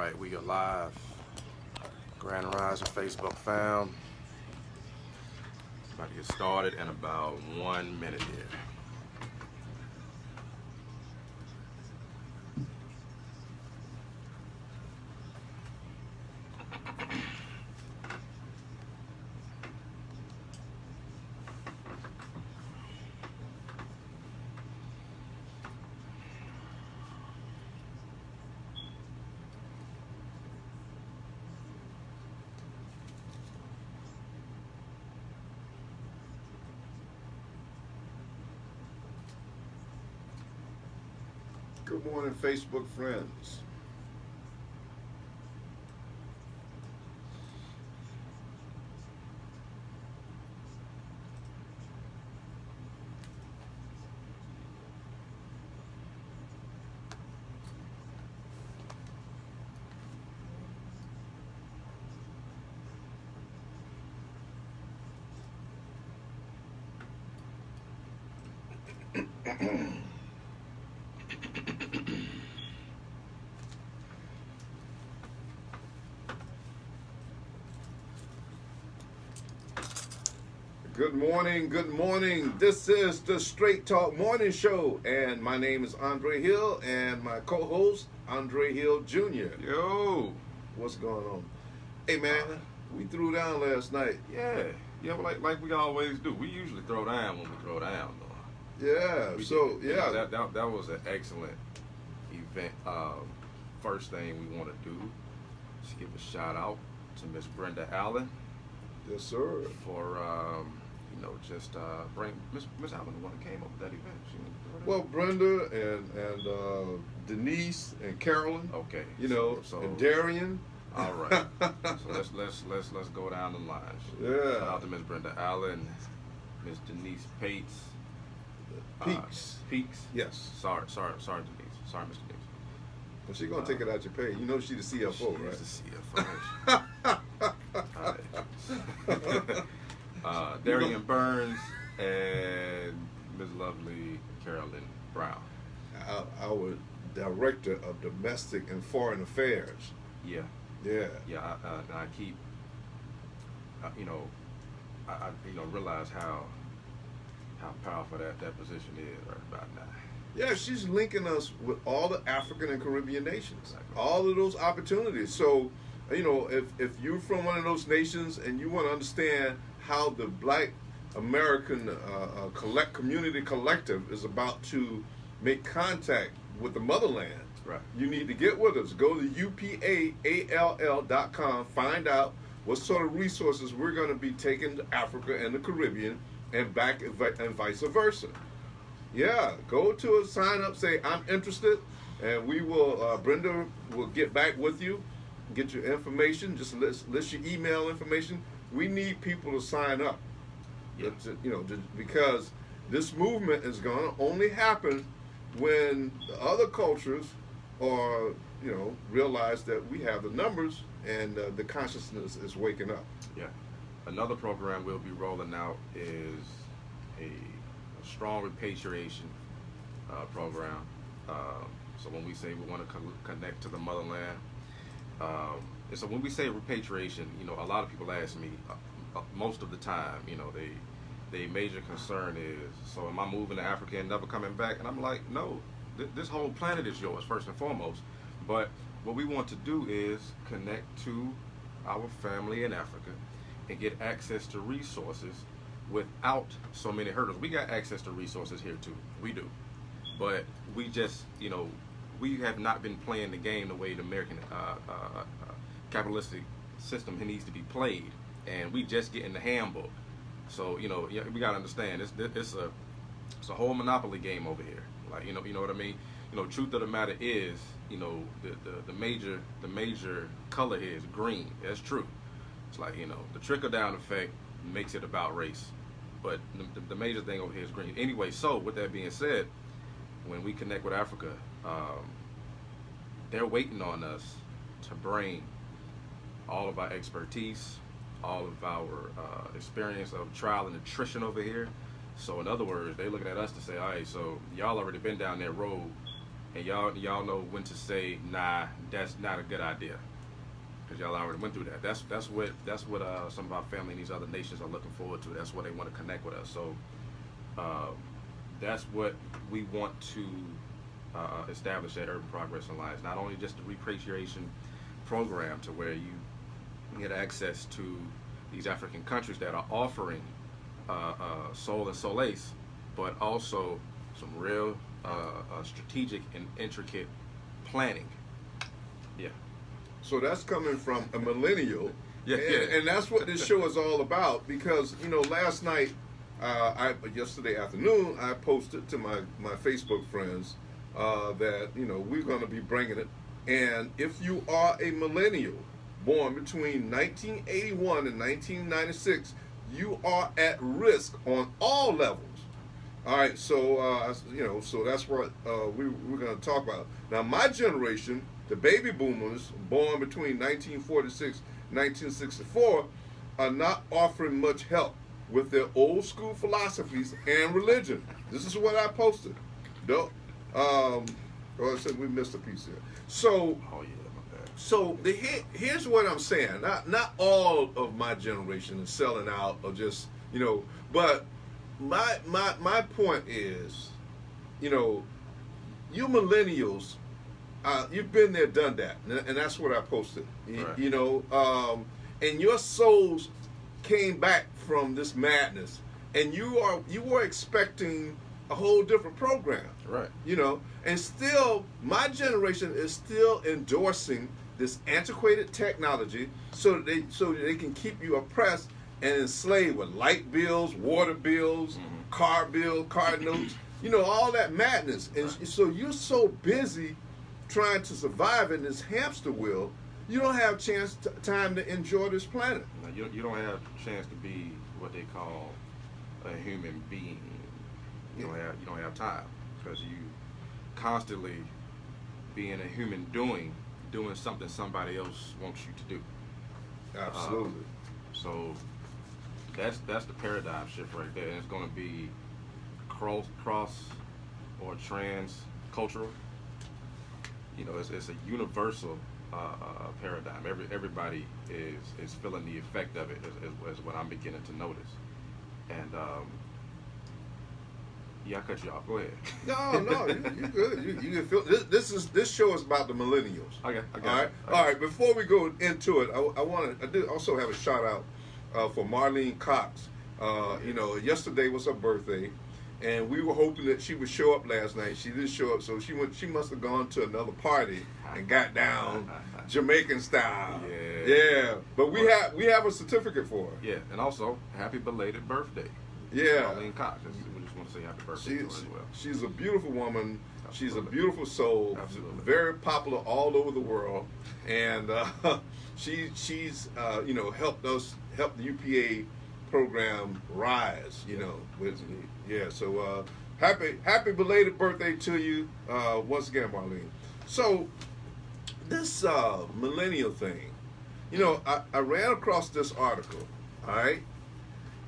right, we are live. Grand Rising Facebook fam. About to get started in about 1 minute here. Good morning, Facebook friends. Good morning, good morning. This is the Straight Talk Morning Show, and my name is Andre Hill, and my co-host, Andre Hill Jr. Yo! What's going on? Hey, man, we threw down last night. Yeah, but like we always do. We usually throw down when we throw down, though. Yeah, That was an excellent event. First thing we want to do is give a shout out to Miss Brenda Allen. Yes, sir. For just bring Miss Allen, the one that came up with that event. Well, Brenda and Denise and Carolyn. Okay. So and Darian. All right. So let's go down the line. Yeah. Shout out to Miss Brenda Allen, Miss Denise Pates. Peaks. Yes. Sorry, Denise. Sorry, Miss Denise. Well, she's gonna take it out your pay. You know she's the CFO, right? She's the CFO. Darian Burns and Ms. Lovely Carolyn Brown. Our Director of Domestic and Foreign Affairs. Yeah. I keep, I realize how powerful that position is right about now. Yeah, she's linking us with all the African and Caribbean nations, all of those opportunities. So, if you're from one of those nations and you want to understand how the Black American community collective is about to make contact with the motherland, right, you need to get with us. Go to upaall.com, find out what sort of resources we're going to be taking to Africa and the Caribbean and back and vice versa. Yeah, go to a sign up, say I'm interested, and we will. Brenda will get back with you, get your information. Just list your email information. We need people to sign up. Yeah. Because this movement is going to only happen when the other cultures are, realize that we have the numbers and the consciousness is waking up. Yeah. Another program we'll be rolling out is a strong repatriation program. So when we say we want to connect to the motherland, so when we say repatriation, a lot of people ask me most of the time, they major concern is, so am I moving to Africa and never coming back? And I'm like, no, this whole planet is yours first and foremost. But what we want to do is connect to our family in Africa and get access to resources without so many hurdles. We got access to resources here too. We do. But we just, we have not been playing the game the way the American capitalistic system needs to be played. And we just getting the handbook. So, we got to understand, it's a whole monopoly game over here. Like, you know what I mean? Truth of the matter is, the major color here is green. That's true. It's like, the trickle down effect makes it about race. But the major thing over here is green. Anyway, so with that being said, when we connect with Africa, they're waiting on us to bring all of our expertise, all of our experience of trial and attrition over here. So in other words, they're looking at us to say, all right, so y'all already been down that road and y'all know when to say, nah, that's not a good idea, because y'all already went through that. That's what some of our family in these other nations are looking forward to. That's what they want to connect with us. So that's what we want to establish at Urban Progress Alliance. Not only just the repatriation program to where you get access to these African countries that are offering soul and solace, but also some real strategic and intricate planning. Yeah. So that's coming from a millennial. Yeah, and that's what this show is all about. Because last night, yesterday afternoon, I posted to my Facebook friends that we're going to be bringing it. And if you are a millennial born between 1981 and 1996, you are at risk on all levels. All right, so so that's what we're going to talk about. Now, my generation, the baby boomers born between 1946 and 1964, are not offering much help with their old school philosophies and religion. This is what I posted. I said we missed a piece here. So, Oh yeah, my bad. so here's what I'm saying. Not all of my generation is selling out or just but my point is, you millennials, you've been there, done that, and that's what I posted. Right. And your souls came back from this madness, and you were expecting a whole different program. Right. And still, my generation is still endorsing this antiquated technology so that they can keep you oppressed and enslaved with light bills, water bills, car notes, all that madness. And so you're so busy trying to survive in this hamster wheel, you don't have time to enjoy this planet. Now, you don't have a chance to be what they call a human being. You don't have time, because you constantly being a human doing something somebody else wants you to do. Absolutely. So that's the paradigm shift right there, and it's going to be cross or trans cultural. It's a universal paradigm. Everybody is feeling the effect of it, is what I'm beginning to notice. And I cut you off. Go ahead. No, you good. You can feel this show is about the millennials. Okay. All right. Before we go into it, I did also have a shout out for Marlene Cox. Yesterday was her birthday, and we were hoping that she would show up last night. She didn't show up, so she must have gone to another party and got down Jamaican style. Yeah. But we have a certificate for her. Yeah, and also happy belated birthday. Yeah. Marlene Cox. We just want to say happy birthday to her as well. She's a beautiful woman. Absolutely. She's a beautiful soul. Absolutely. Very popular all over the world, and she's helped the UPA program rise. So happy belated birthday to you once again, Marlene. So this millennial thing, I ran across this article. All right,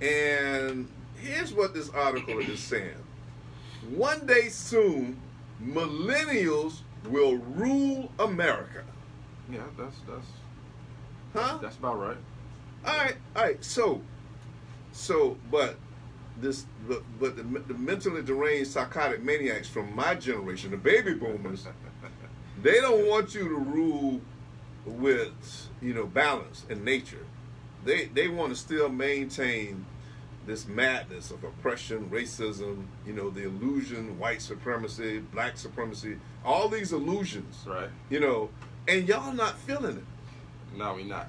and here's what this article is saying. One day soon, millennials will rule America. Yeah, that's about right. All right. But the mentally deranged psychotic maniacs from my generation, the baby boomers, they don't want you to rule with balance and nature. They want to still maintain this madness of oppression, racism, the illusion, white supremacy, black supremacy, all these illusions. Right. And y'all not feeling it. No, we're not.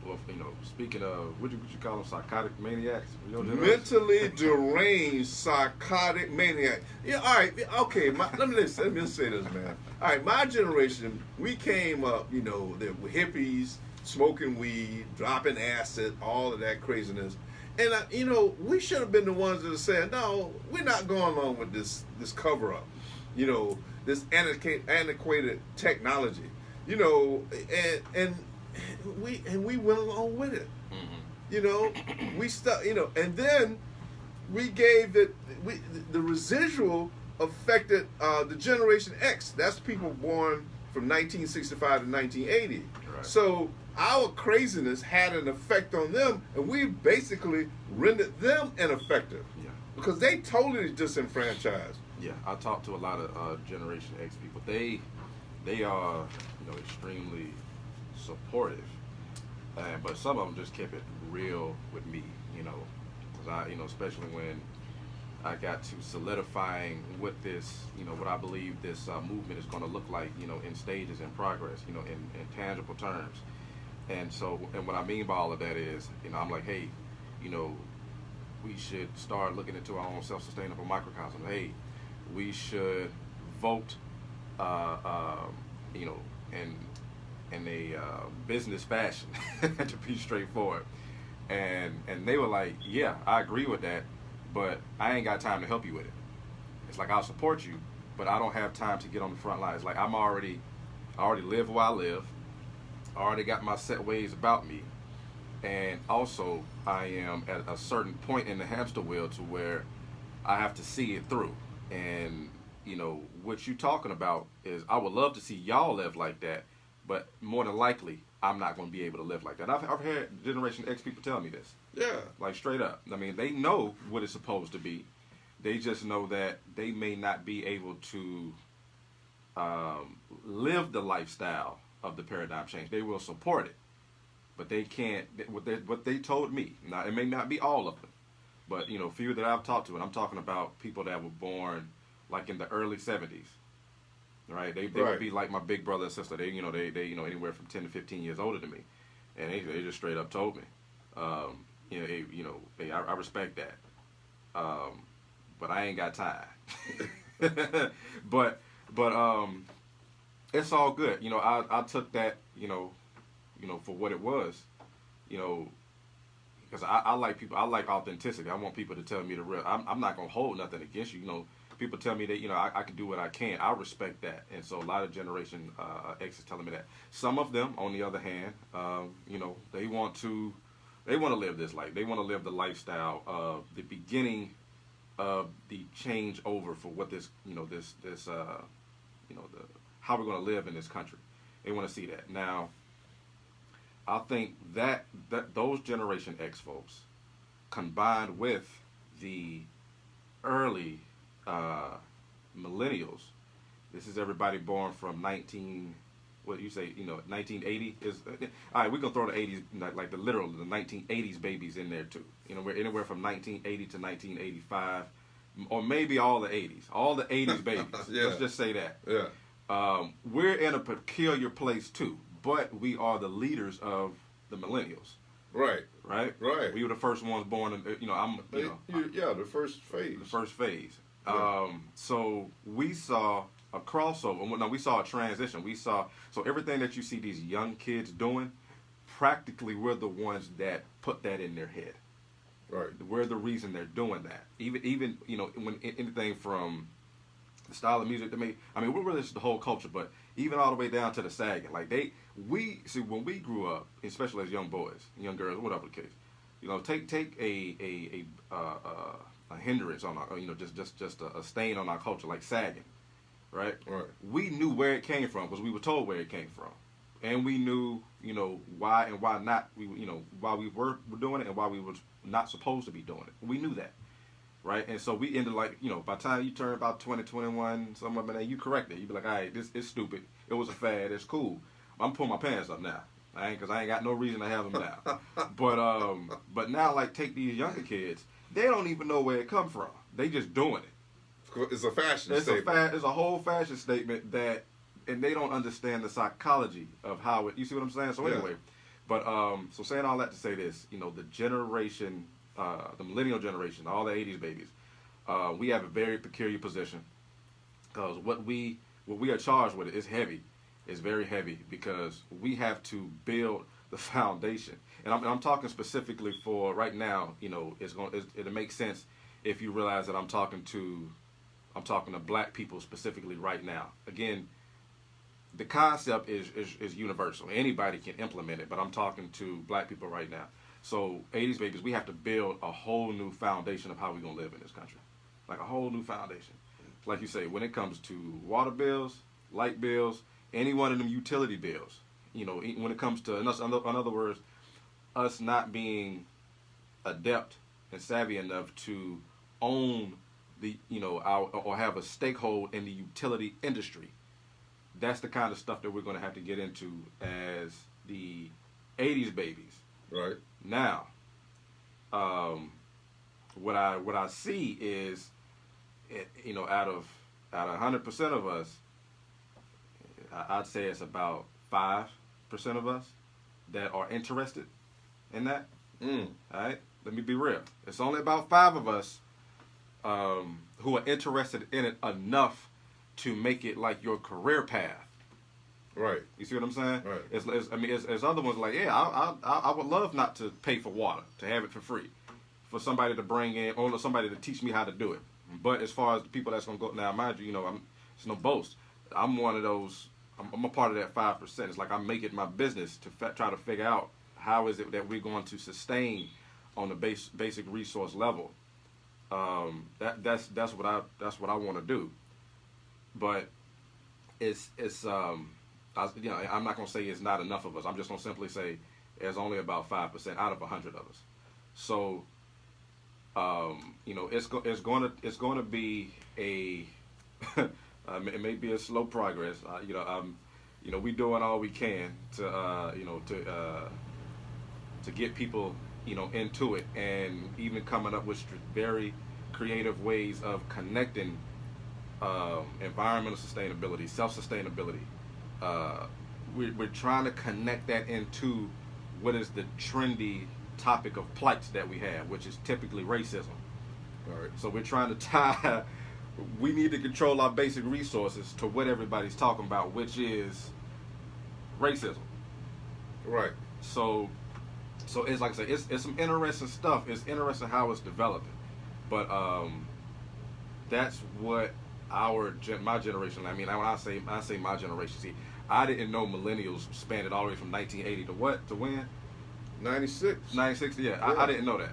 Well, speaking of, what you call them, psychotic maniacs? Mentally deranged psychotic maniac. Yeah, all right, okay. Let me say this, man. All right, my generation, we came up, there were hippies, smoking weed, dropping acid, all of that craziness. And we should have been the ones that said, no, we're not going along with this cover up, this antiquated technology, and we went along with it. We stuck, and then we gave the residual affected the Generation X. That's people born from 1965 to 1980. Right. So our craziness had an effect on them, and we basically rendered them ineffective Yeah. because they totally disenfranchised. Yeah, I talked to a lot of Generation X people. They are, extremely supportive, but some of them just kept it real with me, because especially when I got to solidifying what this, what I believe this movement is going to look like, in stages and progress, in tangible terms. And so, and what I mean by all of that is, I'm like, hey, we should start looking into our own self-sustainable microcosm. Hey, we should vote, in a business fashion, to be straightforward. And they were like, yeah, I agree with that, but I ain't got time to help you with it. It's like, I'll support you, but I don't have time to get on the front lines. Like, I already live where I live. I already got my set ways about me. And also, I am at a certain point in the hamster wheel to where I have to see it through. And, what you're talking about is I would love to see y'all live like that, but more than likely, I'm not going to be able to live like that. I've heard Generation X people tell me this. Yeah. Like, straight up. I mean, they know what it's supposed to be. They just know that they may not be able to live the lifestyle of the paradigm change. They will support it, but they can't. What they told me. Now, it may not be all of them, but few that I've talked to, and I'm talking about people that were born like in the early 70s. Right? They Right. would be like my big brother and sister. They anywhere from 10 to 15 years older than me, and they just straight up told me, hey, I respect that, but I ain't got time. but it's all good. I took that, for what it was, because I like people. I like authenticity. I want people to tell me the real. I'm not gonna hold nothing against you. People tell me that I can do what I can. I respect that, and so a lot of Generation X is telling me that. Some of them, on the other hand, they want to live this life. They want to live the lifestyle of the beginning of the change over for what this how we're going to live in this country. They want to see that. Now, I think that those Generation X folks, combined with the early millennials, this is everybody born from 1980 is, all right, we're going to throw the 80s, like the 1980s babies in there too. We're anywhere from 1980 to 1985, or maybe all the 80s babies. Yeah. Let's just say that. Yeah. We're in a peculiar place too, but we are the leaders of the millennials. Right. Right? Right. We were the first ones born in, the first phase. The first phase. Yeah. So we saw a crossover. No, we saw a transition. So everything that you see these young kids doing, practically we're the ones that put that in their head. Right. We're the reason they're doing that. Even when anything from the style of music to me, we're really just the whole culture, but even all the way down to the sagging. Like when we grew up, especially as young boys, young girls, whatever the case, take a hindrance on our, just a stain on our culture, like sagging, right? Right. We knew where it came from because we were told where it came from, and we knew, why and why not. Why we were doing it and why we were not supposed to be doing it. We knew that, right? And so we ended by the time you turn about 20, 21, something like that, you correct it. You be like, all right, this is stupid. It was a fad. It's cool. I'm pulling my pants up now. Because I ain't got no reason to have them down. But now, like, take these younger kids. They don't even know where it come from. They just doing it. It's a fashion statement. It's a whole fashion statement and they don't understand the psychology of how it. You see what I'm saying? So anyway, but so saying all that to say this, the generation, the millennial generation, all the 80s babies, we have a very peculiar position because what we are charged with is heavy. It's very heavy because we have to build the foundation, and I'm talking specifically for right now. It'll make sense if you realize that I'm talking to black people specifically right now. Again, the concept is universal. Anybody can implement it, but I'm talking to black people right now. So 80s babies, we have to build a whole new foundation of how we're gonna live in this country, like a whole new foundation. like you say, when it comes to water bills, light bills, any one of them utility bills, you know, when it comes to, in other words, us not being adept and savvy enough to own the, you know, our, or have a stakehold in the utility industry. That's the kind of stuff that we're going to have to get into as the 80s babies. Right. Now, what I see is, you know, out of 100% of us, I'd say it's about 5% of us that are interested in that. All right, let me be real. It's only about 5 of us who are interested in it enough to make it like your career path. Right. You see what I'm saying? Right. It's other ones like, yeah, I would love not to pay for water, to have it for free, for somebody to bring in, or somebody to teach me how to do it. But as far as the people that's gonna go now, mind you, you know, it's no boast. I'm one of those. I'm a part of that 5%. It's like I make it my business to try to figure out how is it that we're going to sustain on the basic resource level. That's what I want to do. But it's you know, I'm not gonna say it's not enough of us. I'm just gonna simply say there's only about 5% out of 100 of us. So you know, it's going to be a it may be a slow progress. You know, we're doing all we can to you know, to get people, you know, into it, and even coming up with very creative ways of connecting environmental sustainability, self-sustainability. We're trying to connect that into what is the trendy topic of plights that we have, which is typically racism. All right. So we're trying to tie, we need to control our basic resources to what everybody's talking about, which is racism. Right. So it's like I said, it's some interesting stuff. It's interesting how it's developing, but that's what my generation. I mean, when I say my generation, see, I didn't know millennials spanned it all the way from 1980 to what, to when? 96. 96. Yeah. I didn't know that.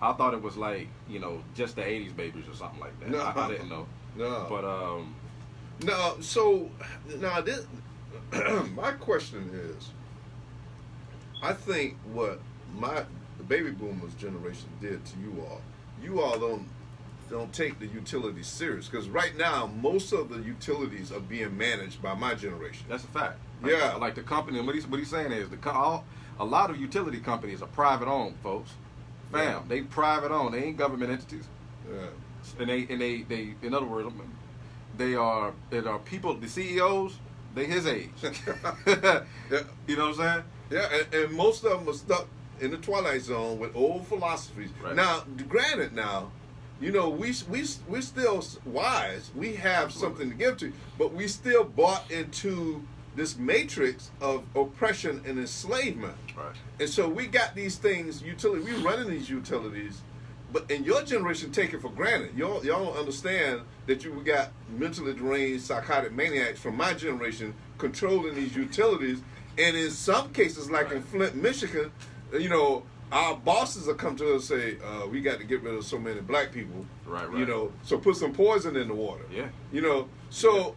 I thought it was like, you know, just the 80s babies or something like that. No. I didn't know. No. But no. So now this, my question is, I think what the baby boomers generation did to you all don't take the utilities serious, because right now most of the utilities are being managed by my generation. that's a fact. Yeah. Like the company, and what he's saying is a lot of utility companies are private owned, folks. Fam, Yeah. they private owned. They ain't government entities. Yeah. And they in other words, they are people. The CEOs, they his age. Yeah. You know what I'm saying? Yeah, and most of them are stuck in the twilight zone with old philosophies. Right. Now, granted, now, you know, we're still wise. We have something to give to, but we still bought into this matrix of oppression and enslavement. Right. And so we got these things, we running these utilities, but in your generation take it for granted. Y'all don't understand that we got mentally deranged psychotic maniacs from my generation controlling these utilities. And in some cases, like in Flint, Michigan, you know, our bosses will come to us and say, we got to get rid of so many black people. Right. You know, so put some poison in the water. Yeah. You know, so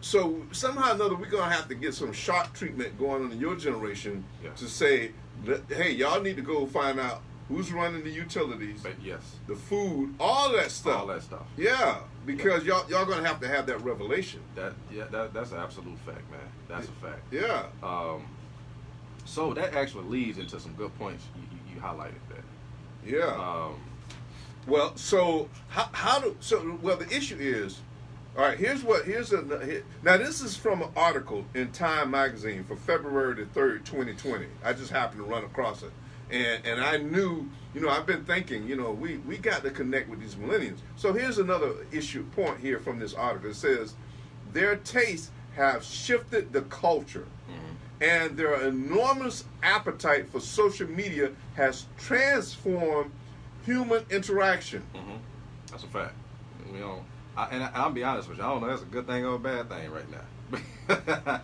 somehow or another, we're going to have to get some sharp treatment going on in your generation to say, hey, y'all need to go find out who's running the utilities, But yes. the food, all that stuff. All that stuff. Yeah, because y'all going to have that revelation. That's an absolute fact, man. That's a fact. Yeah. So that actually leads into some good points you highlighted there. Yeah. Well, so the issue is, all right. Now this is from an article in Time magazine for February the 3rd, 2020. I just happened to run across it, and I knew, you know, I've been thinking, you know, we got to connect with these millennials. So here's another point here from this article. It says their tastes have shifted the culture. And their enormous appetite for social media has transformed human interaction. That's a fact. You know, I'll be honest with you. I don't know if that's a good thing or a bad thing right now,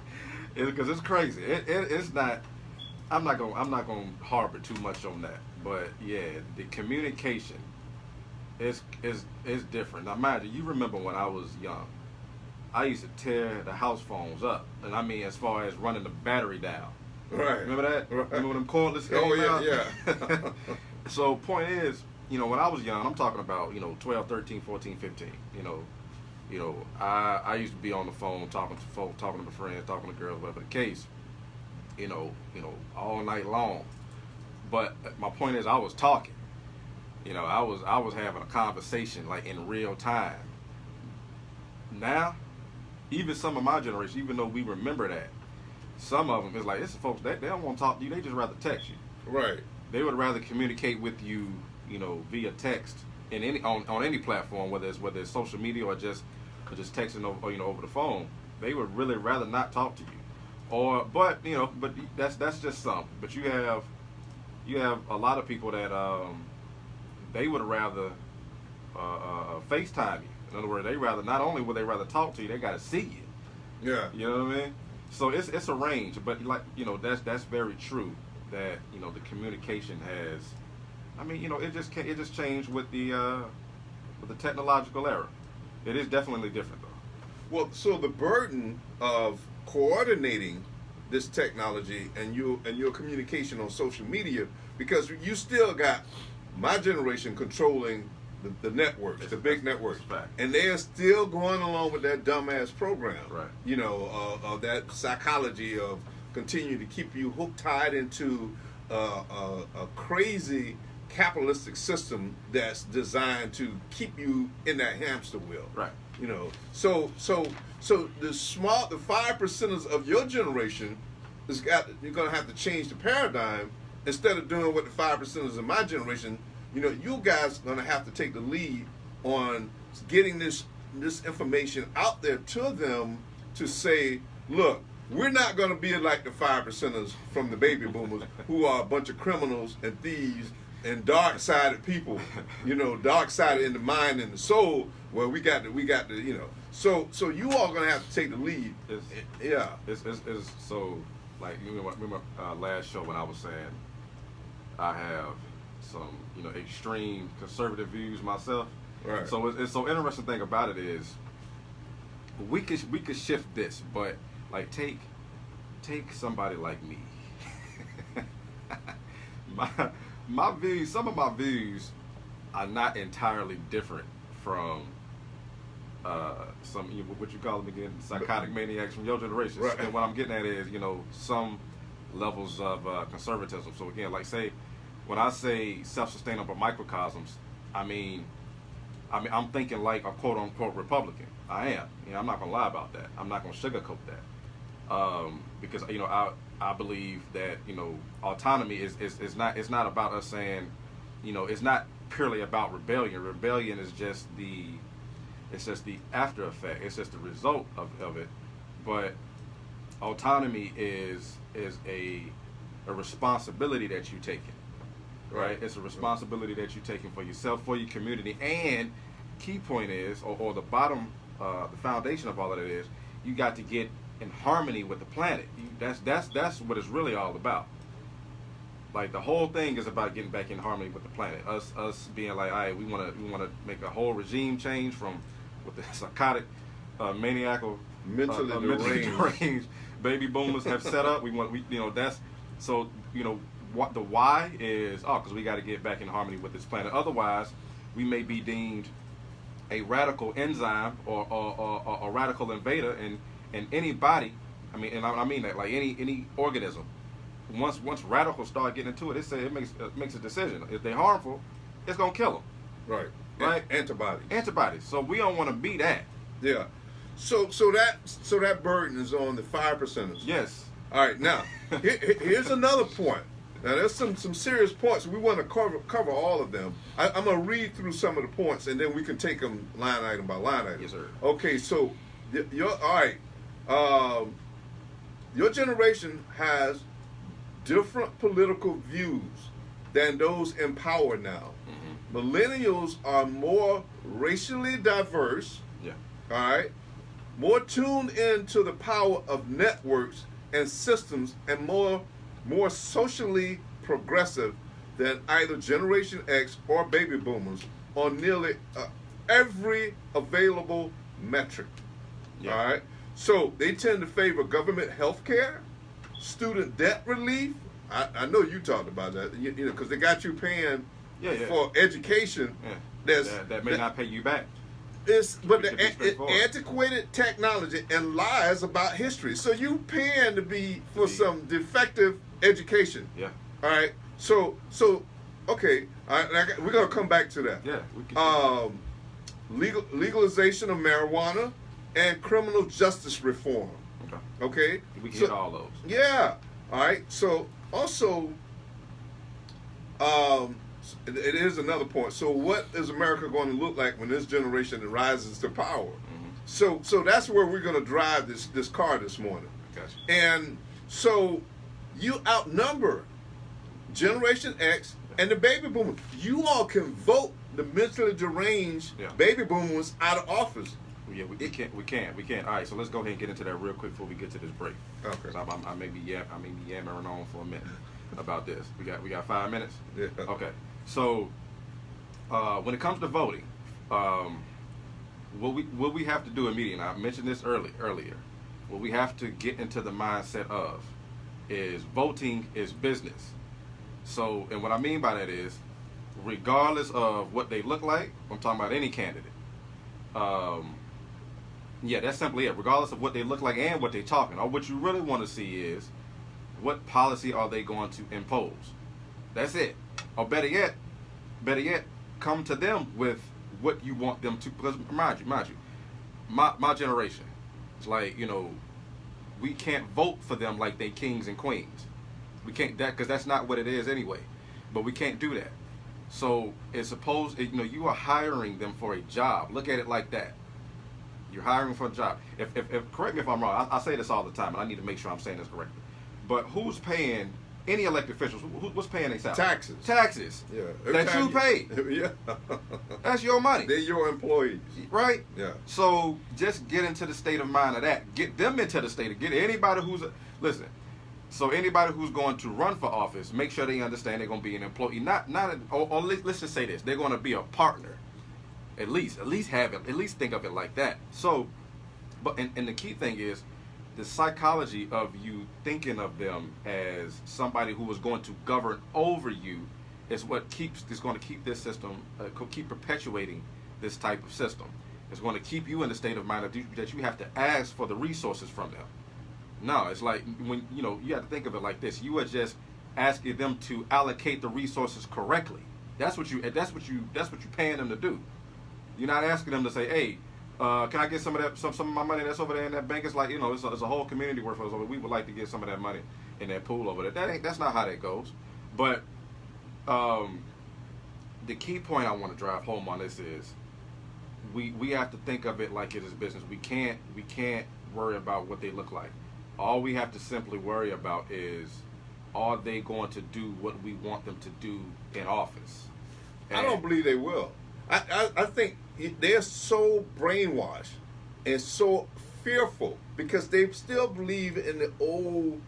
because it's crazy. It's not. I'm not gonna harbor too much on that. But yeah, the communication is different. Now, mind you, you remember when I was young, I used to tear the house phones up, and I mean as far as running the battery down. Right. Remember that? Right. Remember when them cordless came Oh, out? yeah. So point is, when I was young, I'm talking about 12, 13, 14, 15. I used to be on the phone talking to folks, talking to my friends, talking to girls, whatever the case. All night long. But my point is, I was talking. I was having a conversation like in real time. Now, even some of my generation, even though we remember that, some of them is like, it's folks they don't want to talk to you. They just rather text you. Right. They would rather communicate with you, via text in on any platform, whether it's social media or just texting over the phone. They would really rather not talk to you. But that's just some. But you have a lot of people that they would rather FaceTime you. In other words, not only would they rather talk to you, they got to see you. Yeah. You know what I mean? So it's a range, but that's very true that the communication has. I mean, it just changed with the technological era. It is definitely different though. Well, so the burden of coordinating this technology and your communication on social media, because you still got my generation controlling the networks, the big networks, and they are still going along with that dumbass program. Right. Of that psychology of continue to keep you hooked tied into a crazy capitalistic system that's designed to keep you in that hamster wheel. Right. So the 5%ers of your generation you're gonna have to change the paradigm. Instead of doing what the 5%ers of my generation, you guys are gonna have to take the lead on getting this information out there to them to say, look, we're not gonna be like the 5%ers from the baby boomers who are a bunch of criminals and thieves and dark-sided people, dark-sided in the mind and the soul. Well, we got the. So you all gonna have to take the lead. It's so like you remember last show when I was saying I have some extreme conservative views myself. Right. So it's so interesting thing about it is we could shift this, but like take somebody like me. my views, some of my views are not entirely different from some what you call them again, psychotic maniacs from your generation. Right. And what I'm getting at is some levels of conservatism. So again, like say when I say self-sustainable microcosms, I mean I'm thinking like a quote unquote Republican. I am. I'm not gonna lie about that. I'm not gonna sugarcoat that. Because I believe that autonomy is not about us saying it's not purely about rebellion. Rebellion is just the after effect. It's just the result of it. But autonomy is a responsibility that you're taking. Right? It's a responsibility that you're taking for yourself, for your community, and key point is, or the bottom, the foundation of all of it is, you got to get in harmony with the planet. That's what it's really all about. Like the whole thing is about getting back in harmony with the planet. Us being like, all right, we want to make a whole regime change from what the psychotic, maniacal, mentally deranged baby boomers have set up. That's so what the why is because we got to get back in harmony with this planet. Otherwise, we may be deemed a radical enzyme or a radical invader, and anybody. I mean that like any organism. Once radicals start getting into it, it makes a decision. If they're harmful, it's gonna kill them. Right. Right. Antibodies. So we don't want to be that. Yeah. So that burden is on the 5%ers. Yes. All right. Now here's another point. Now there's some serious points. We want to cover all of them. I'm gonna read through some of the points and then we can take them line item by line item. Yes, sir. Okay. So all right. Your generation has different political views than those in power now. Mm-hmm. Millennials are more racially diverse. Yeah. All right. More tuned into the power of networks and systems, and more socially progressive than either Generation X or baby boomers on nearly every available metric. Yeah. All right. So they tend to favor government health care, student debt relief. I know you talked about that. You know, because they got you paying for education. Yeah. That may not pay you back. But To be the straightforward. antiquated technology and lies about history. So you paying to be for some defective education. Yeah. All right. So okay. All right, we're gonna come back to that. Yeah. We can. Legalization of marijuana and criminal justice reform. Okay. Okay. We can hit all those. Yeah. All right. So also, it is another point. So what is America going to look like when this generation rises to power? Mm-hmm. So that's where we're going to drive this car this morning. Gotcha. And so you outnumber Generation X and the baby boomers. You all can vote the mentally deranged baby boomers out of office. Yeah, we can't. All right, so let's go ahead and get into that real quick before we get to this break. Okay. 'Cause I may be yammering on for a minute about this. We got 5 minutes. Yeah. Okay. So when it comes to voting, what we have to do immediately. And I mentioned this earlier. What we have to get into the mindset of is voting is business. So, and what I mean by that is, regardless of what they look like, I'm talking about any candidate. Yeah, that's simply it. Regardless of what they look like and what they're talking, or what you really want to see is, what policy are they going to impose? That's it. Or better yet, come to them with what you want them to. Because mind you, my generation, it's like, you know, we can't vote for them like they kings and queens. We can't because that's not what it is anyway. But we can't do that. So it's supposed, you know, you are hiring them for a job. Look at it like that. You're hiring for a job. If correct me if I'm wrong. I say this all the time, and I need to make sure I'm saying this correctly. But who's paying any elected officials? What's paying their salary? Taxes. Taxes. Yeah. That you pay. Yeah. That's your money. They're your employees. Right? Yeah. So just get into the state of mind of that. Get them into the state of get anybody who's listen. So anybody who's going to run for office, make sure they understand they're going to be an employee. Or let's just say this: they're going to be a partner. At least think of it like that. So, but and the key thing is the psychology of you thinking of them as somebody who is going to govern over you is what is going to keep this system, keep perpetuating this type of system. It's going to keep you in the state of mind that you have to ask for the resources from them. No, it's like when you have to think of it like this. You are just asking them to allocate the resources correctly. That's what you're paying them to do. You're not asking them to say, hey, can I get some of that, some of my money that's over there in that bank? It's like, it's a whole community worth of us over. We would like to get some of that money in that pool over there. That's not how that goes. But the key point I want to drive home on this is we have to think of it like it is business. We can't worry about what they look like. All we have to simply worry about is, are they going to do what we want them to do in office? And I don't believe they will. I think they're so brainwashed and so fearful because they still believe in the old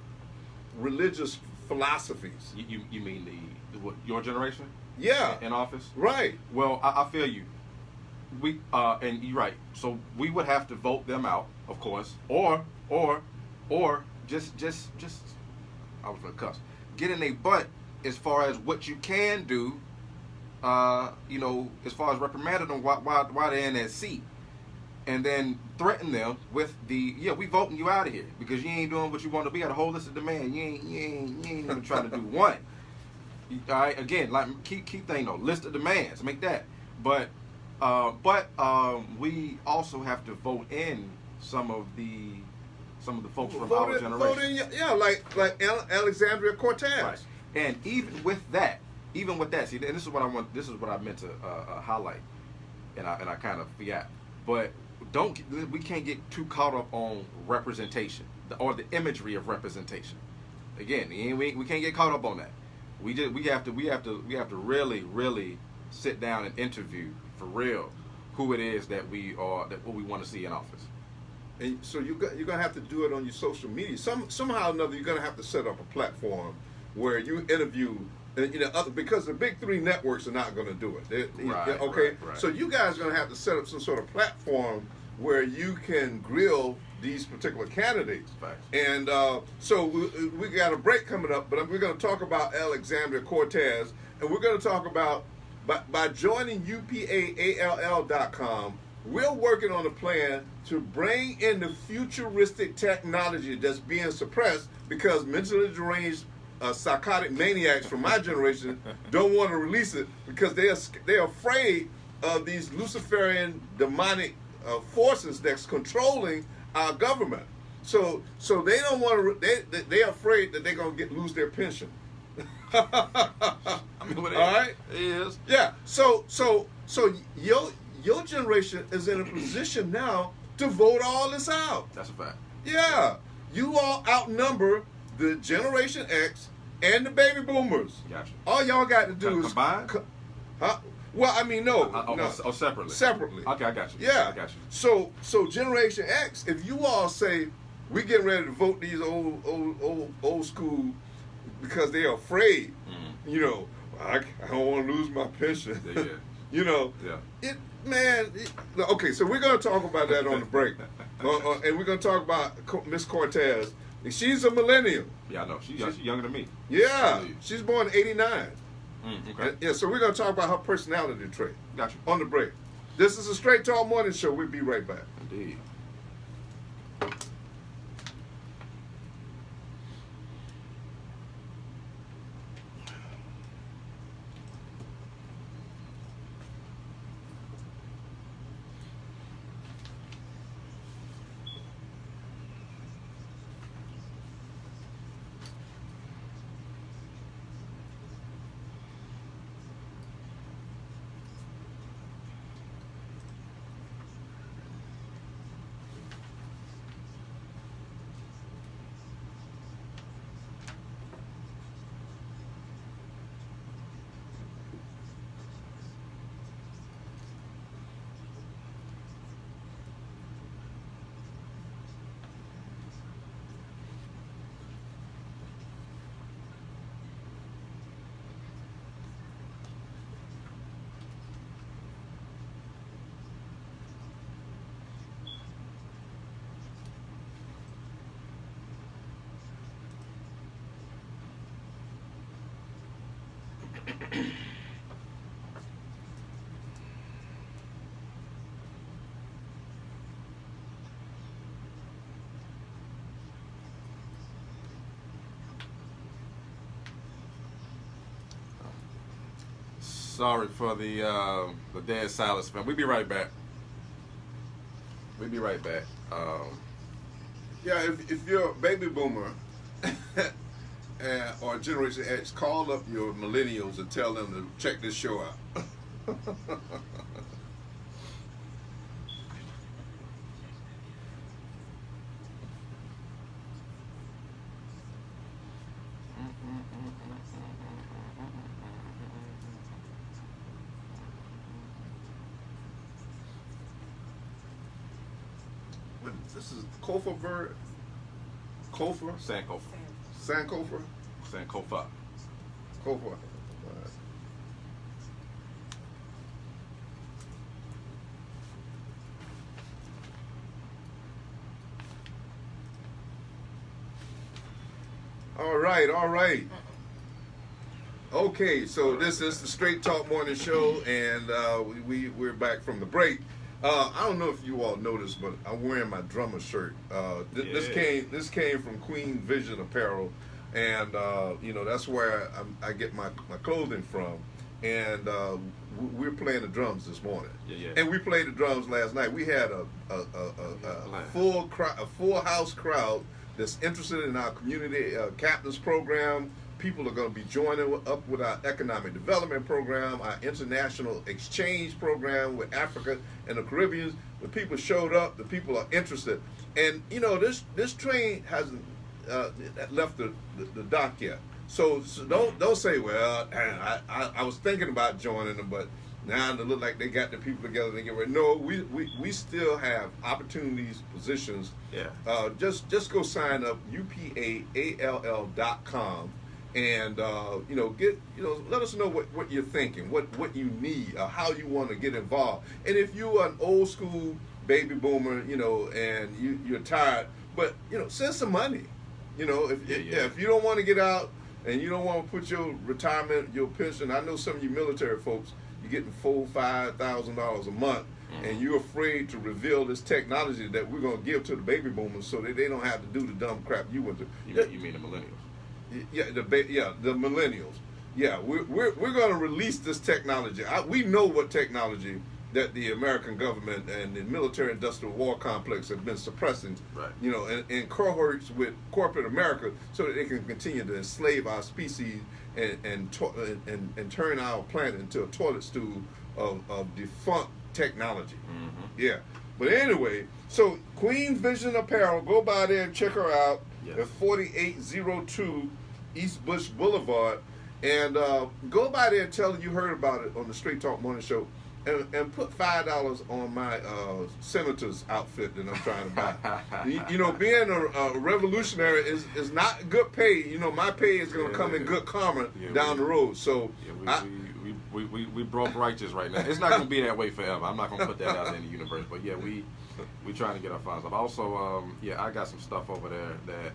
religious philosophies. You mean your generation? Yeah. In office? Right. Well, I feel you. We and you're right. So we would have to vote them out, of course, or just I was gonna cuss. Get in their butt as far as what you can do. As far as reprimanding them while they're in that seat, and then threaten them with we voting you out of here because you ain't doing what you want to be. Got a whole list of demands. You ain't even trying to do one. All right, again, like key thing though, list of demands. Make that. But we also have to vote in some of the folks from our generation. Like Alexandria Cortez. Right. And even with that, see, and this is what I meant to highlight, and I kind of forgot. But we can't get too caught up on representation or the imagery of representation. Again, we can't get caught up on that. We have to really sit down and interview for real who it is that what we want to see in office. And so you're gonna have to do it on your social media. Somehow or another, you're gonna have to set up a platform where you interview, because the big three networks are not gonna do it. Right, okay. Right. So you guys are gonna have to set up some sort of platform where you can grill these particular candidates. Facts. And so we got a break coming up, but we're going to talk about Alexandria Cortez, and we're going to talk about by joining UPAALL.com, we're working on a plan to bring in the futuristic technology that's being suppressed because mentally deranged psychotic maniacs from my generation don't want to release it because they're afraid of these Luciferian demonic forces that's controlling our government. So they don't want to. They're afraid that they're gonna lose their pension. I mean, what all right, it is. yeah. So your generation is in a position now to vote all this out. That's a fact. Yeah, you all outnumber the Generation X and the baby boomers. Gotcha. All y'all got to do is combine. Well, I mean, no. Oh, separately. Separately. Okay, I got you. Yeah. I got you. So Generation X, if you all say we getting ready to vote these old school because they're afraid, you know, I don't want to lose my pension. Yeah. You know. Yeah. Okay, so we're gonna talk about that on the break, and we're gonna talk about Miss Cortez. She's a millennial. Yeah, I know. She's younger than me. Yeah, she's born in '89. Okay. Yeah, so we're going to talk about her personality trait. Gotcha. On the break. This is a Straight Talk Morning Show. We'll be right back. Indeed. Sorry for the dead silence, man. We'll be right back. We'll be right back. Yeah, if you're a baby boomer or Generation X, call up your millennials and tell them to check this show out. This is Kofa bird. Kofa? Sankofa. Sankofa? Sankofa. Kofa. All right. Okay, so this is the Straight Talk Morning Show, and we're back from the break. I don't know if you all noticed, but I'm wearing my drummer shirt. This came from Queen Vision Apparel, and that's where I get my clothing from. And we're playing the drums this morning. Yeah. And we played the drums last night. We had a full house crowd that's interested in our community captains program. People are going to be joining up with our economic development program, our international exchange program with Africa and the Caribbean. The people showed up. The people are interested. And, this train hasn't left the dock yet. So don't say, well, I was thinking about joining them, but now it look like they got the people together and they get ready. No, we still have opportunities, positions. Yeah. Just go sign up, UPAALL.com. And let us know what you're thinking, what you need, how you want to get involved. And if you are an old school baby boomer, and you're tired, but send some money. If you don't want to get out and you don't want to put your retirement, your pension. I know some of you military folks, you're getting $4,000-$5,000 a month, and you're afraid to reveal this technology that we're going to give to the baby boomers so that they don't have to do the dumb crap you went through. You mean the millennials? Yeah, the millennials. Yeah, we're going to release this technology. We know what technology that the American government and the military-industrial war complex have been suppressing, right. In cohorts with corporate America, so that they can continue to enslave our species and turn our planet into a toilet stool of defunct technology. Mm-hmm. Yeah. But anyway, so Queen Vision Apparel, go by there and check her out at 4802 East Bush Boulevard. And go by there and tell her you heard about it on the Straight Talk Morning Show. And put $5 on my senator's outfit that I'm trying to buy. Being a revolutionary is not good pay. My pay is going to come in good karma down the road. So we broke righteous right now. It's not going to be that way forever. I'm not going to put that out in the universe. But yeah, we trying to get our funds up. Also, I got some stuff over there that,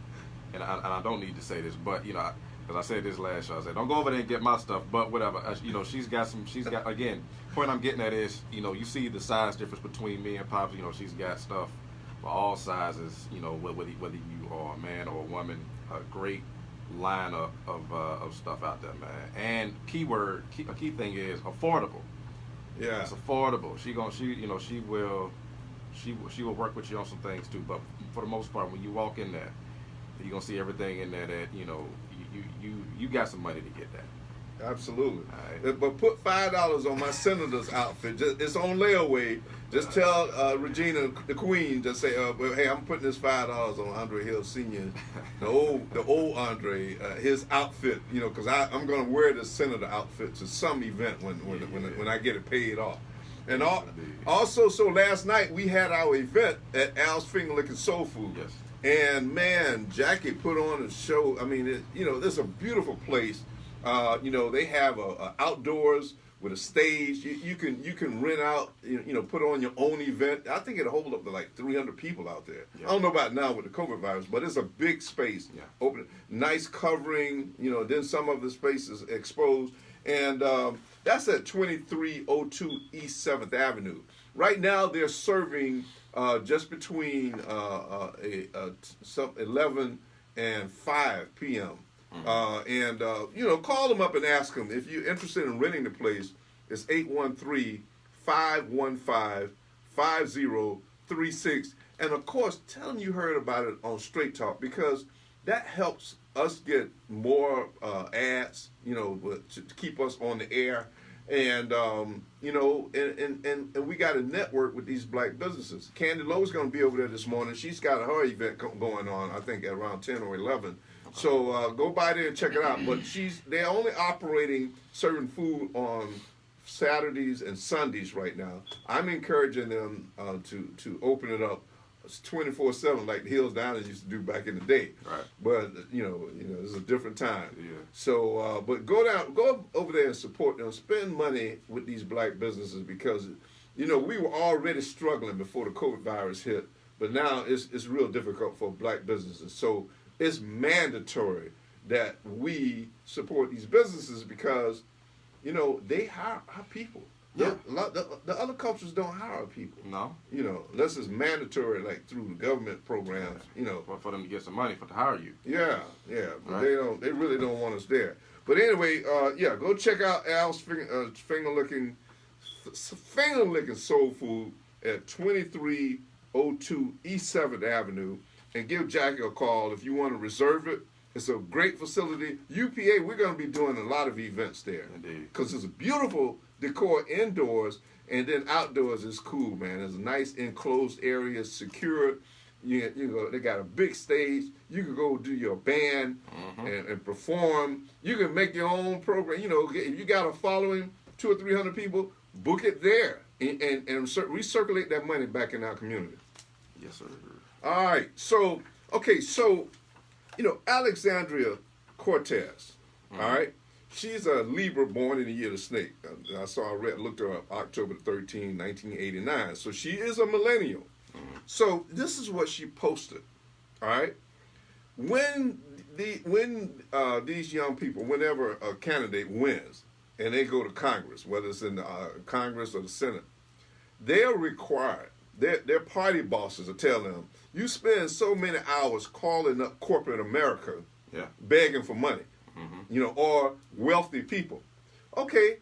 and I don't need to say this, but because I said this last show, I said don't go over there and get my stuff. But whatever, she's got again. Point I'm getting at is, you see the size difference between me and Pops. She's got stuff for all sizes. Whether you are a man or a woman, a great line of stuff out there, man. And a key thing is affordable. Yeah, it's affordable. She will work with you on some things too. But for the most part, when you walk in there, you're gonna see everything in there that you got some money to get that. Absolutely. Right. But put $5 on my senator's outfit. It's on layaway. Just tell Regina, the Queen, just say, hey, I'm putting this $5 on Andre Hill Sr., the old Andre, his outfit, because I'm going to wear this senator outfit to some event when I get it paid off. And also, so last night we had our event at Al's Finger Licking Soul Food. Yes. And man, Jackie put on a show. I mean, this is a beautiful place. They have a outdoors with a stage. You can rent out. Put on your own event. I think it'll hold up to like 300 people out there. Yeah. I don't know about now with the COVID virus, but it's a big space. Yeah. Open, nice covering. Then some of the space is exposed, and that's at 2302 East 7th Avenue. Right now, they're serving just between 11 and 5 p.m. Call them up and ask them if you're interested in renting the place. It's 813-515-5036, and of course, tell them you heard about it on Straight Talk, because that helps us get more ads, to keep us on the air, and and we got a network with these black businesses. Candy Lowe's going to be over there this morning. She's got her event going on, I think, at around 10 or 11. So go by there and check it out. But they're only operating serving food on Saturdays and Sundays right now. I'm encouraging them to open it up 24/7 like the Hills Diners used to do back in the day. Right. But it's a different time. Yeah. So but go over there and support them. Spend money with these black businesses, because we were already struggling before the COVID virus hit, but now it's real difficult for black businesses. So it's mandatory that we support these businesses, because, they hire our people. Yeah. The other cultures don't hire people. No. Unless it's mandatory, like through the government programs. For them to get some money to hire you. Yeah. But right. They really don't want us there. But anyway, go check out Al's Finger Licking Soul Food at 2302 East 7th Avenue. And give Jackie a call if you want to reserve it. It's a great facility. UPA, we're going to be doing a lot of events there. Indeed. Because it's a beautiful decor indoors, and then outdoors is cool, man. There's a nice enclosed area, secure. They got a big stage. You can go do your band and perform. You can make your own program. If you got a following, 200 or 300 people, book it there and recirculate that money back in our community. Yes, sir. All right, so Alexandria Cortez, all right, she's a Libra born in the year of the snake. Looked her up, October 13, 1989. So she is a millennial. So this is what she posted. All right. When these young people, whenever a candidate wins and they go to Congress, whether it's in the Congress or the Senate, they are required. Their party bosses are telling them, you spend so many hours calling up corporate America, begging for money, or wealthy people. Okay,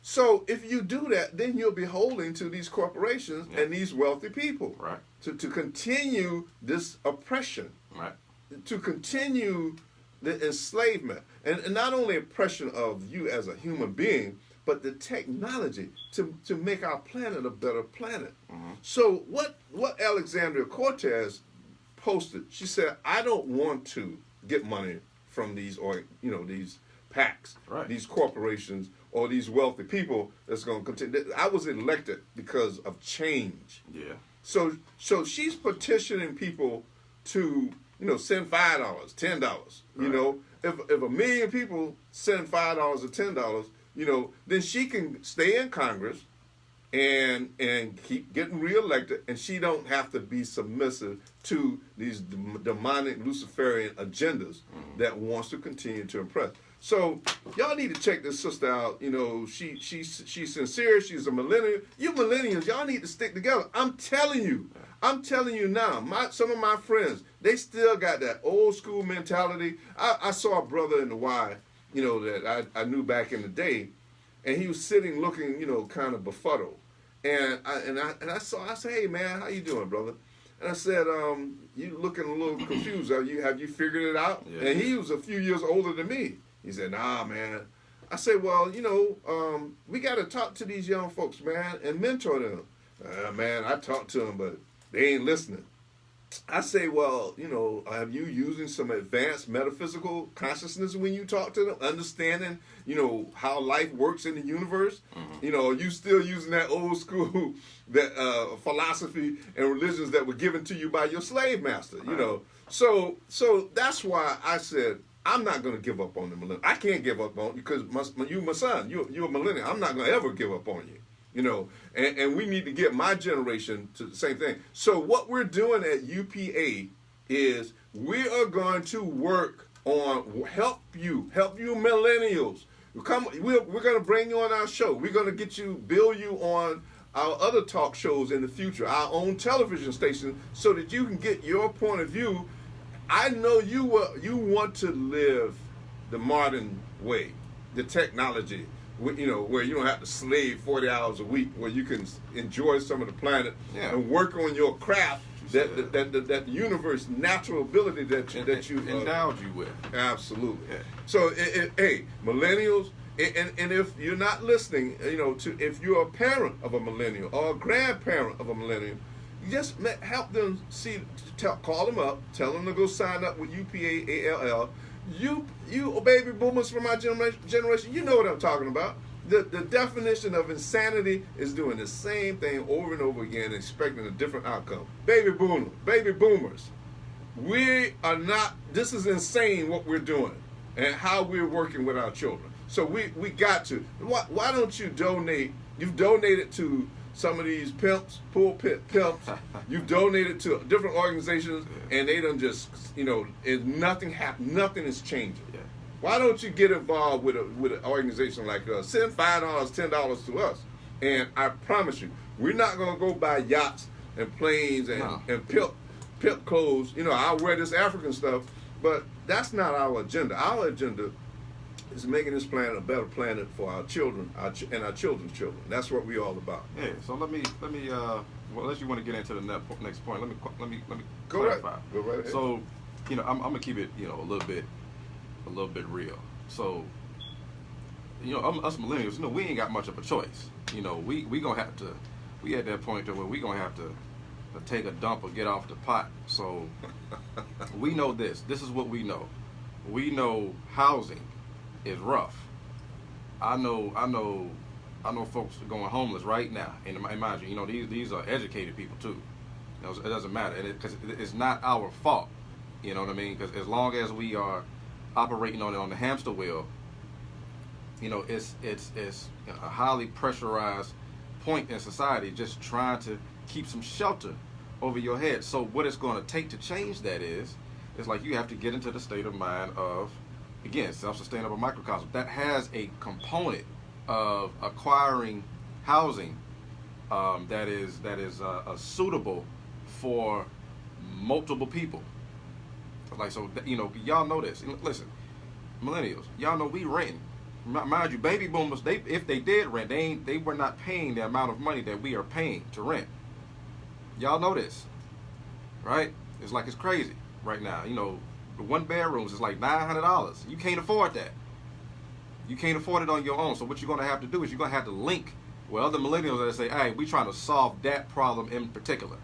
so if you do that, then you're beholden to these corporations and these wealthy people, Right. To continue this oppression, Right. to continue the enslavement, and not only oppression of you as a human being, but the technology to make our planet a better planet. So what Alexandria Cortez posted, she said, I don't want to get money from these these PACs, Right. these corporations, or these wealthy people that's going to continue. I was elected because of change. Yeah. So she's petitioning people to send $5, $10. Right. If a million people send $5 or $10, then she can stay in Congress and keep getting reelected, and she don't have to be submissive to these demonic Luciferian agendas that wants to continue to oppress. So y'all need to check this sister out. She's sincere. She's a millennial. You millennials, y'all need to stick together. I'm telling you now. Some of my friends, they still got that old school mentality. I saw a brother in the Y, that I knew back in the day, and he was sitting looking, kind of befuddled. And I said, hey man, how you doing, brother? And I said, you looking a little confused. Have you figured it out? Yeah. And he was a few years older than me. He said, nah, man. I said, well, we got to talk to these young folks, man, and mentor them. Man, I talked to them, but they ain't listening. I say, well, have you using some advanced metaphysical consciousness when you talk to them, understanding, how life works in the universe? Are you still using that old school that philosophy and religions that were given to you by your slave master? Right. So that's why I said I'm not going to give up on the millennial. I can't give up on you because you're my son. You're a millennial. I'm not going to ever give up on you. And we need to get my generation to the same thing. So what we're doing at UPA is we are going to work on help you millennials. We're going to bring you on our show. We're going to build you on our other talk shows in the future, our own television station, so that you can get your point of view. I know you want to live the modern way, the technology, where you don't have to slave 40 hours a week, where you can enjoy some of the planet and work on your craft, that universe natural ability that you endowed you with. Absolutely. Yeah. So, hey, millennials, and if you're not listening, if you're a parent of a millennial or a grandparent of a millennial, just help them call them up, tell them to go sign up with UPAALL. You baby boomers from my generation, you know what I'm talking about. The definition of insanity is doing the same thing over and over again, expecting a different outcome. Baby boomers, we are not. This is insane what we're doing and how we're working with our children. So we got to. Why don't you donate? You've donated to some of these pulpit pimps. You've donated to different organizations, and they done just, nothing happened. Nothing is changing. Yeah. Why don't you get involved with an organization like us? Send $5, $10 to us, and I promise you, we're not gonna go buy yachts and planes and pimp clothes. I'll wear this African stuff, but that's not our agenda. Our agenda is making this planet a better planet for our children, and our children's children. That's what we're all about. Yeah. So let me. Well, unless you want to get into the next point, let me Go clarify. right. Go right ahead. So, I'm gonna keep it, a little bit real. So, us millennials, we ain't got much of a choice. We gonna have to. We at that point where we gonna have to take a dump or get off the pot. So, we know this. This is what we know. We know housing is rough. I know folks are going homeless right now, and mind you, these are educated people too. It doesn't matter, because it's not our fault. You know what I mean? Because as long as we are operating on the hamster wheel, it's a highly pressurized point in society, just trying to keep some shelter over your head. So what it's going to take to change that is like you have to get into the state of mind of, again, self-sustainable microcosm that has a component of acquiring housing that is suitable for multiple people. Like, so y'all know this. Listen, millennials, y'all know we renting. Mind you, baby boomers, if they did rent, they were not paying the amount of money that we are paying to rent. Y'all know this, right? It's like it's crazy right now. The one bedrooms is like $900. You can't afford that. You can't afford it on your own. So what you're gonna have to do is you're gonna have to link with other millennials that say, "Hey, we trying to solve that problem in particular."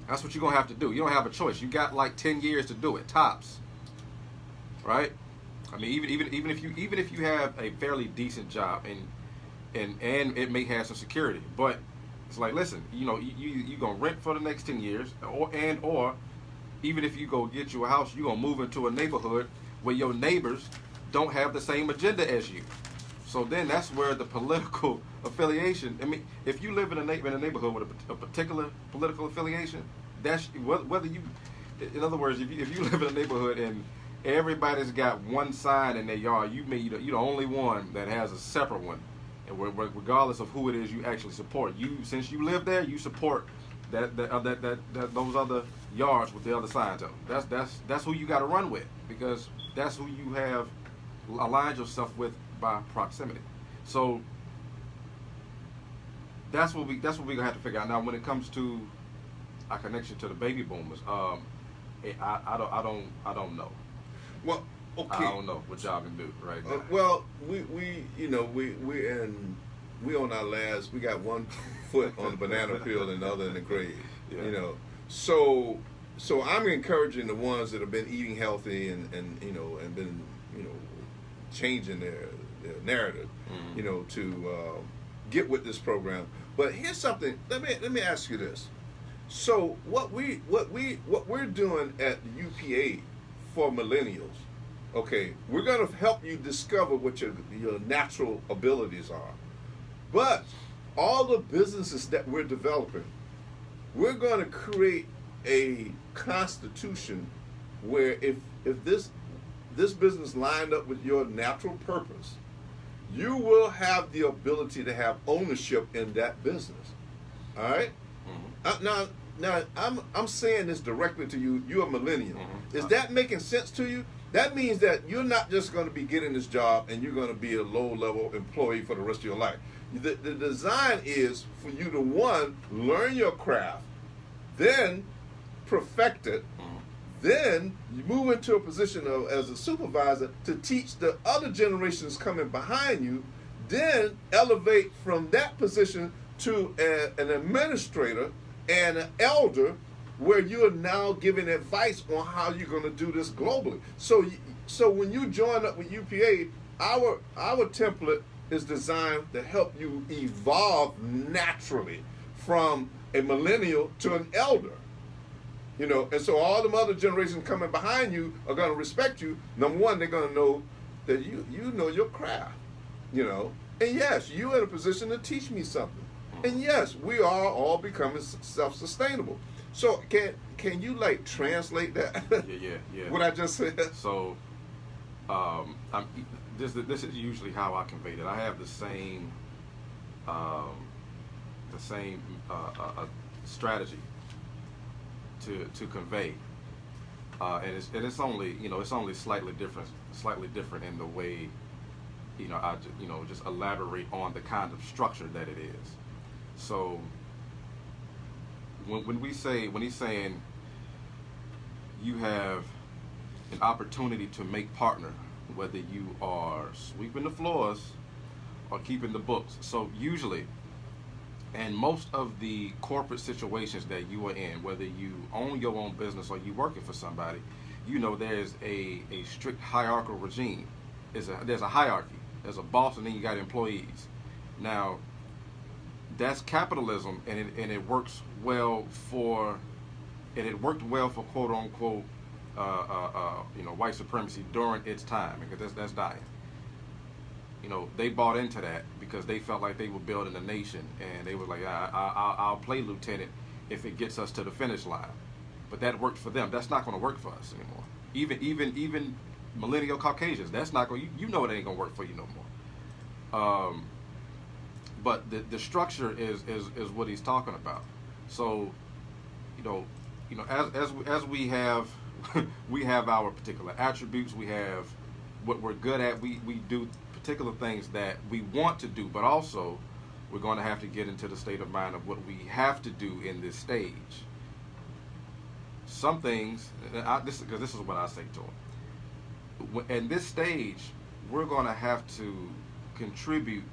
That's what you're gonna have to do. You don't have a choice. You got like 10 years to do it, tops. Right? I mean, even if you have a fairly decent job and it may have some security, but it's like, listen, you gonna rent for the next 10 years, or even if you go get you a house, you gonna move into a neighborhood where your neighbors don't have the same agenda as you. So then that's where the political affiliation. I mean, if you live in a neighborhood with a particular political affiliation, that's whether you, in other words, if you live in a neighborhood and everybody's got one sign in their yard, you're the only one that has a separate one, and regardless of who it is you actually support, since you live there, you support that those other yards with the other signs up. That's who you got to run with, because that's who you have aligned yourself with by proximity. So that's what we're gonna have to figure out. Now, when it comes to our connection to the baby boomers, I don't know. Well, okay. I don't know what y'all can do right now. Well, we on our last. We got one foot on the banana peel and the other in the grave. Yeah. So I'm encouraging the ones that have been eating healthy and been changing their narrative, to get with this program. But here's something. Let me ask you this. So what we're doing at the UPA for millennials, okay, we're going to help you discover what your natural abilities are. But all the businesses that we're developing, we're going to create a constitution where if this business lined up with your natural purpose, you will have the ability to have ownership in that business. All right? Mm-hmm. Now I'm saying this directly to you. You're a millennial. Mm-hmm. Is that making sense to you? That means that you're not just going to be getting this job and you're going to be a low-level employee for the rest of your life. The design is for you to, one, learn your craft, then perfect it, then you move into a position as a supervisor to teach the other generations coming behind you, then elevate from that position to an administrator and an elder, where you are now giving advice on how you're going to do this globally. So when you join up with UPA, our template is designed to help you evolve naturally from a millennial to an elder. And so all the other generations coming behind you are going to respect you. Number one, they're going to know that you know your craft, And yes, you're in a position to teach me something. And yes, we are all becoming self-sustainable. So can you translate that? Yeah. What I just said. So, this is usually how I convey it. I have the same strategy to convey, and it's only slightly different in the way, I just elaborate on the kind of structure that it is. So when he's saying you have an opportunity to make partner, whether you are sweeping the floors or keeping the books. So usually, and most of the corporate situations that you are in, whether you own your own business or you working for somebody, there's a strict hierarchical regime. There's a hierarchy. There's a boss, and then you got employees. Now, that's capitalism, and it works well for, quote unquote, white supremacy during its time, because that's dying. they bought into that because they felt like they were building a nation, and they were like, I'll play lieutenant if it gets us to the finish line. But that worked for them. That's not going to work for us anymore. Even millennial Caucasians, that's not going. It ain't going to work for you no more. But the structure is what he's talking about. So, as we have we have our particular attributes. We have what we're good at. We do particular things that we want to do, but also we're going to have to get into the state of mind of what we have to do in this stage. Some things, this is what I say to them. In this stage, we're going to have to contribute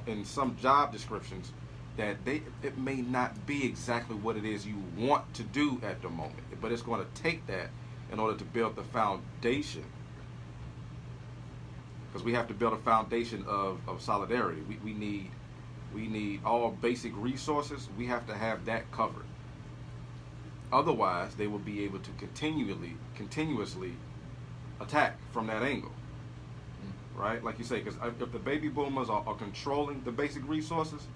in some job descriptions that it may not be exactly what it is you want to do at the moment, but it's going to take that in order to build the foundation. Because we have to build a foundation of solidarity. We need all basic resources. We have to have that covered. Otherwise, they will be able to continuously attack from that angle. Right? Like you say, because if the baby boomers are controlling the basic resources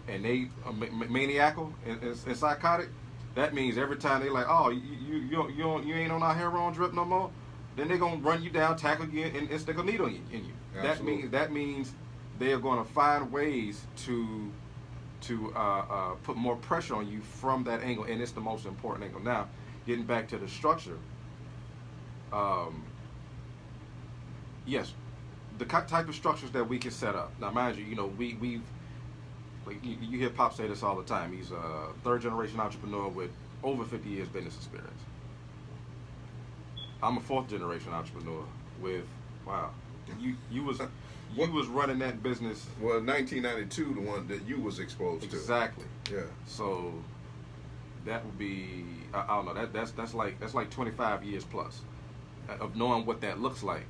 and they are maniacal and psychotic, that means every time they like, oh, you ain't on our heroin drip no more, then they're gonna run you down, tackle you, and stick a needle in you. That means they are going to find ways to put more pressure on you from that angle, and it's the most important angle. Now, getting back to the structure, yes, the type of structures that we can set up. Now, mind you, we've like you hear Pop say this all the time. He's a third generation entrepreneur with over 50 years business experience. I'm a fourth generation entrepreneur with you was running that business. Well, 1992, the one that you was exposed to. Exactly. Yeah. So that would be I don't know, that's like 25 years plus of knowing what that looks like.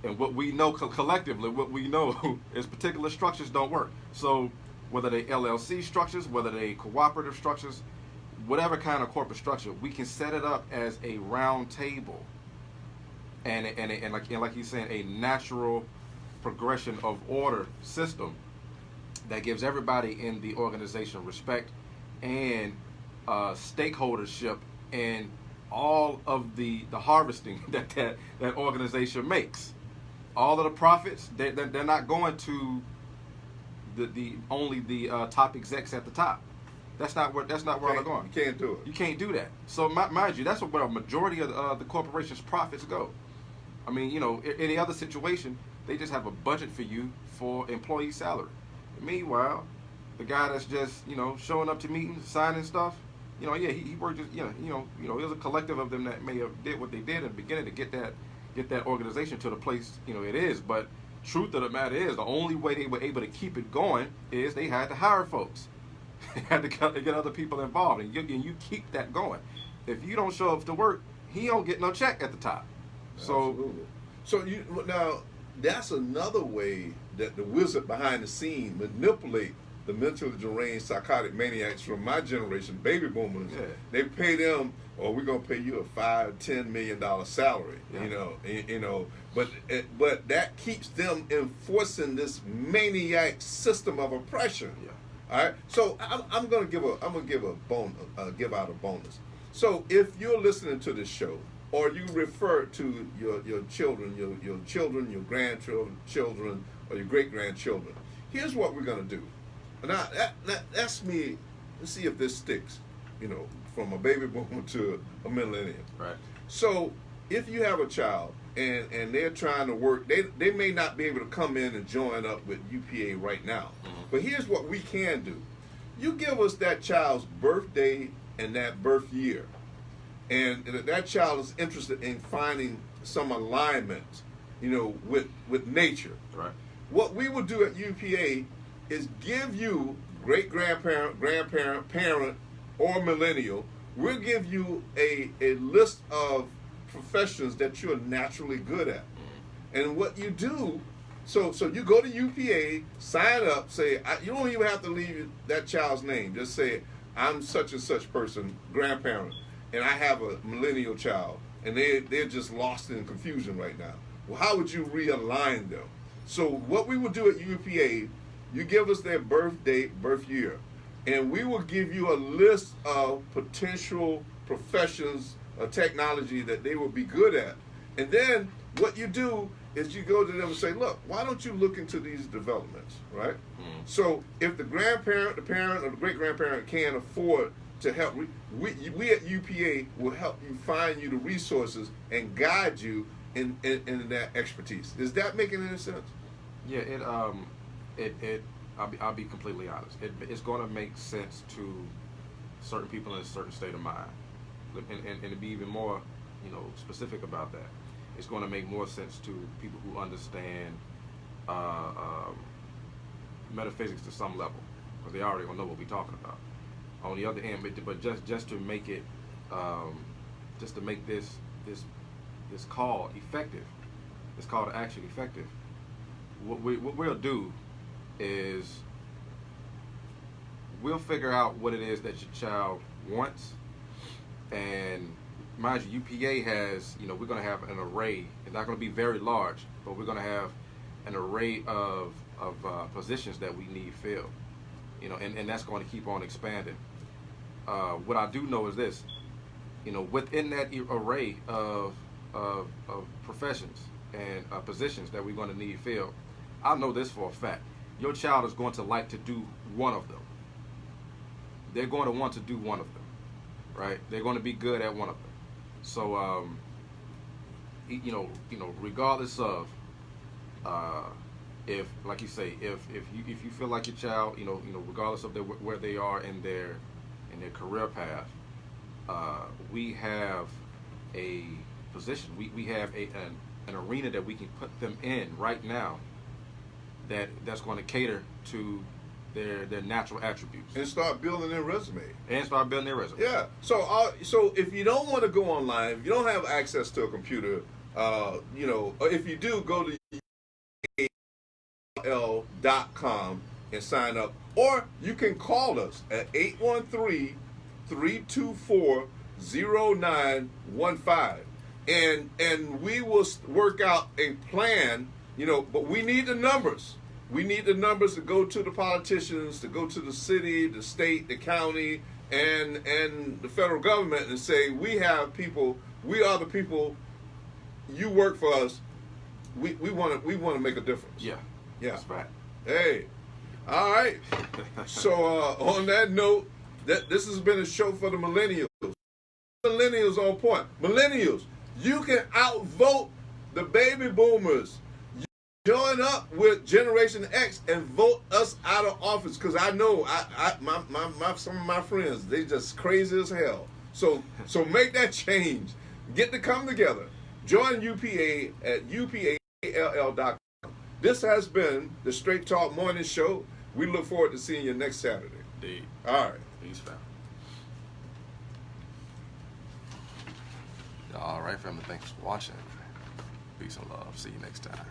And what we know collectively, what we know is particular structures don't work. So whether they LLC structures, whether they cooperative structures, whatever kind of corporate structure, we can set it up as a round table, and like he's saying, a natural progression of order system that gives everybody in the organization respect and stakeholdership and all of the harvesting that organization makes. All of the profits, they're not going to only the top execs at the top. That's not where they're going. You can't do it. You can't do that. So mind you, that's where a majority of the corporation's profits go. I mean, any other situation, they just have a budget for you for employee salary. Meanwhile, the guy that's just showing up to meetings, signing stuff, he worked just there's a collective of them that may have did what they did in the beginning to get that organization to the place it is. But truth of the matter is, the only way they were able to keep it going is they had to hire folks. They had to get other people involved, and you keep that going. If you don't show up to work, he don't get no check at the top. Absolutely. So now that's another way that the wizard behind the scene manipulate the mentally deranged psychotic maniacs from my generation, baby boomers. Yeah. They pay them, or we're gonna pay you a $5-10 million salary. Yeah. But that keeps them enforcing this maniac system of oppression. Yeah. All right. So I'm gonna give out a bonus. So if you're listening to this show, or you refer to your children, your grandchildren, or your great grandchildren, here's what we're gonna do. Now that's me. Let's see if this sticks. From a baby boomer to a millennial. Right. So if you have a child and they're trying to work, they may not be able to come in and join up with UPA right now. Mm-hmm. But here's what we can do. You give us that child's birthday and that birth year. And that child is interested in finding some alignment, with nature. Right. What we will do at UPA is give you great-grandparent, grandparent, parent, or millennial. We'll give you a list of professions that you're naturally good at. And what you do, so you go to UPA, sign up, say, you don't even have to leave that child's name. Just say, I'm such and such person, grandparent, and I have a millennial child, and they're just lost in confusion right now. Well, how would you realign them? So what we will do at UPA, you give us their birth date, birth year, and we will give you a list of potential professions or technology that they will be good at. And then what you do is you go to them and say, look, why don't you look into these developments, right? So if the grandparent, the parent, or the great-grandparent can't afford to help, we at UPA will help you find you the resources and guide you in that expertise. Is that making any sense? Yeah, I'll be completely honest. It's going to make sense to certain people in a certain state of mind, and to be even more, specific about that, it's going to make more sense to people who understand metaphysics to some level, because they already gonna know what we're talking about. On the other hand, but just to make it, just to make this call effective, this call to action effective, what we'll do is we'll figure out what it is that your child wants, and mind you, UPA has, we're going to have an array. It's not going to be very large, but we're going to have an array of positions that we need filled, and that's going to keep on expanding. What I do know is this, within that array of professions and positions that we're going to need filled, I know this for a fact. Your child is going to like to do one of them. They're going to want to do one of them, right? They're going to be good at one of them. So, regardless of, if, like you say, if you feel like your child, regardless of where they are in their career path, we have a position. We have an arena that we can put them in right now that's going to cater to their natural attributes. And start building their resume. Yeah. So if you don't want to go online, if you don't have access to a computer, or if you do, go to UPAL.com and sign up. Or you can call us at 813-324-0915. And we will work out a plan, but we need the numbers. We need the numbers to go to the politicians, to go to the city, the state, the county, and the federal government, and say, we have people, we are the people, you work for us, we want to make a difference. Yeah. That's right. Hey. All right. So on that note, this has been a show for the millennials. Millennials on point. Millennials, you can outvote the baby boomers. Join up with Generation X and vote us out of office, because I know some of my friends, they just crazy as hell. So make that change. Get to come together. Join UPA at UPALL.com. This has been the Straight Talk Morning Show. We look forward to seeing you next Saturday. Indeed. All right. Peace, fam. All right, family. Thanks for watching. Peace and love. See you next time.